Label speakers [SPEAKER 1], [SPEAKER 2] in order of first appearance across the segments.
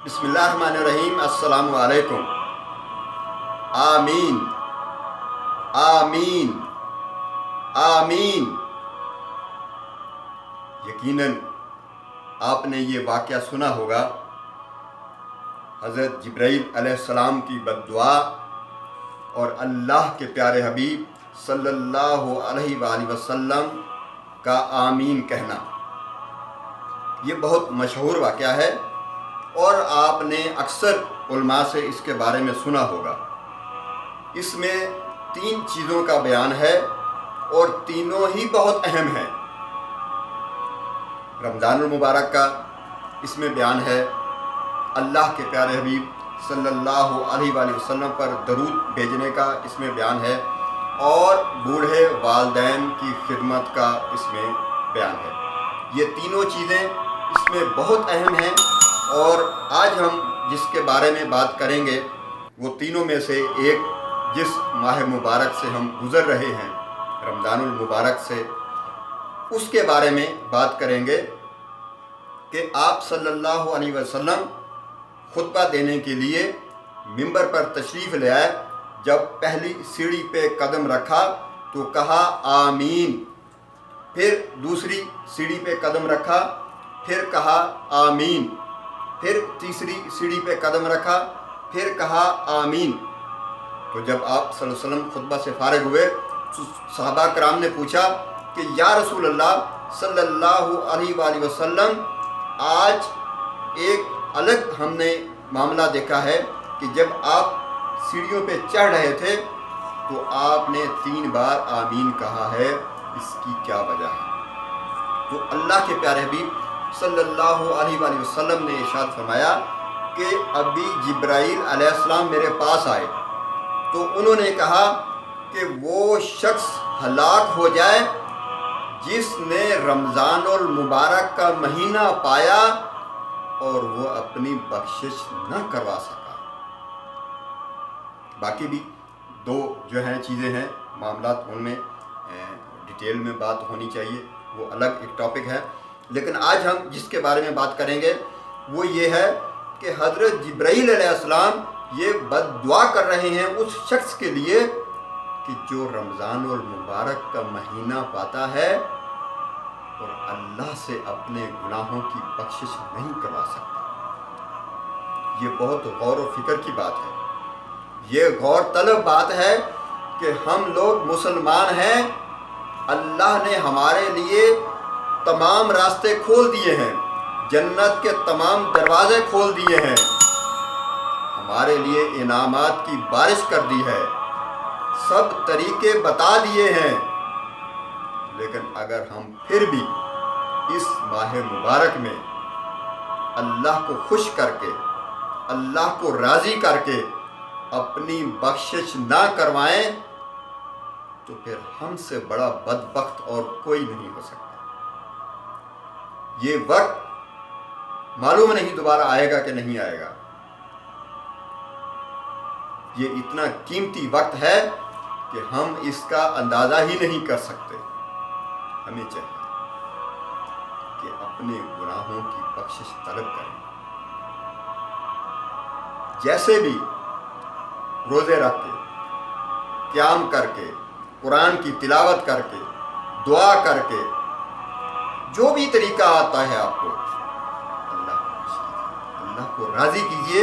[SPEAKER 1] بسم اللہ الرحمن الرحیم۔ السلام علیکم۔ آمین آمین آمین۔ یقیناً آپ نے یہ واقعہ سنا ہوگا، حضرت جبرائیل علیہ السلام کی بد دعا اور اللہ کے پیارے حبیب صلی اللہ علیہ وآلہ وسلم کا آمین کہنا۔ یہ بہت مشہور واقعہ ہے اور آپ نے اکثر علماء سے اس کے بارے میں سنا ہوگا۔ اس میں 3 چیزوں کا بیان ہے اور تینوں ہی بہت اہم ہیں۔ رمضان المبارک کا اس میں بیان ہے، اللہ کے پیارے حبیب صلی اللہ علیہ وآلہ وسلم پر درود بھیجنے کا اس میں بیان ہے، اور بوڑھے والدین کی خدمت کا اس میں بیان ہے۔ یہ تینوں چیزیں اس میں بہت اہم ہیں، اور آج ہم جس کے بارے میں بات کریں گے وہ تینوں میں سے ایک، جس ماہ مبارک سے ہم گزر رہے ہیں، رمضان المبارک سے، اس کے بارے میں بات کریں گے کہ آپ صلی اللہ علیہ وسلم خطبہ دینے کے لیے ممبر پر تشریف لے آئے۔ جب پہلی سیڑھی پہ قدم رکھا تو کہا آمین، پھر دوسری سیڑھی پہ قدم رکھا پھر کہا آمین، پھر تیسری سیڑھی پہ قدم رکھا پھر کہا آمین۔ تو جب آپ صلی اللہ علیہ وسلم خطبہ سے فارغ ہوئے تو صحابہ کرام نے پوچھا کہ یا رسول اللہ صلی اللہ علیہ وآلہ وسلم، آج ایک الگ ہم نے معاملہ دیکھا ہے کہ جب آپ سیڑھیوں پہ چڑھ رہے تھے تو آپ نے 3 بار آمین کہا ہے، اس کی کیا وجہ ہے؟ تو اللہ کے پیارے حبیب صلی اللہ علیہ وآلہ وسلم نے ارشاد فرمایا کہ ابھی جبرائیل علیہ السلام میرے پاس آئے تو انہوں نے کہا کہ وہ شخص ہلاک ہو جائے جس نے رمضان المبارک کا مہینہ پایا اور وہ اپنی بخشش نہ کروا سکا۔ باقی بھی 2 جو ہیں چیزیں ہیں، معاملات، ان میں ڈیٹیل میں بات ہونی چاہیے، وہ الگ ایک ٹاپک ہے، لیکن آج ہم جس کے بارے میں بات کریں گے وہ یہ ہے کہ حضرت جبرائیل علیہ السلام یہ بد دعا کر رہے ہیں اس شخص کے لیے کہ جو رمضان المبارک کا مہینہ پاتا ہے اور اللہ سے اپنے گناہوں کی بخشش نہیں کروا سکتا۔ یہ بہت غور و فکر کی بات ہے، یہ غور طلب بات ہے کہ ہم لوگ مسلمان ہیں، اللہ نے ہمارے لیے تمام راستے کھول دیے ہیں، جنت کے تمام دروازے کھول دیے ہیں، ہمارے لیے انعامات کی بارش کر دی ہے، سب طریقے بتا دیے ہیں، لیکن اگر ہم پھر بھی اس ماہ مبارک میں اللہ کو خوش کر کے، اللہ کو راضی کر کے اپنی بخشش نہ کروائیں تو پھر ہم سے بڑا بدبخت اور کوئی نہیں ہو سکتا۔ یہ وقت معلوم نہیں دوبارہ آئے گا کہ نہیں آئے گا۔ یہ اتنا قیمتی وقت ہے کہ ہم اس کا اندازہ ہی نہیں کر سکتے۔ ہمیں چاہیے کہ اپنے گناہوں کی بخشش طلب کریں، جیسے بھی روزے رکھ کے، قیام کر کے، قرآن کی تلاوت کر کے، دعا کر کے، جو بھی طریقہ آتا ہے آپ کو، اللہ کو راضی کیجئے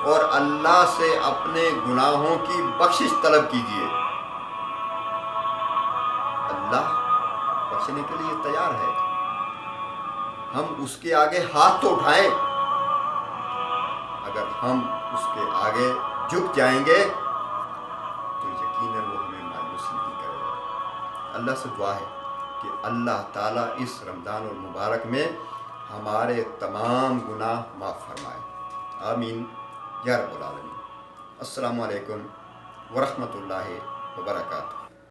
[SPEAKER 1] اور اللہ سے اپنے گناہوں کی بخشش طلب کیجئے۔ اللہ بخشنے کے لیے تیار ہے، ہم اس کے آگے ہاتھ تو اٹھائیں، اگر ہم اس کے آگے جھک جائیں گے تو یقیناً وہ ہمیں مایوس نہیں کرے گا۔ اللہ سے دعا ہے کہ اللہ تعالیٰ اس رمضان المبارک میں ہمارے تمام گناہ معاف فرمائے۔ آمین یا رب العالمین۔ السلام علیکم ورحمۃ اللہ وبرکاتہ۔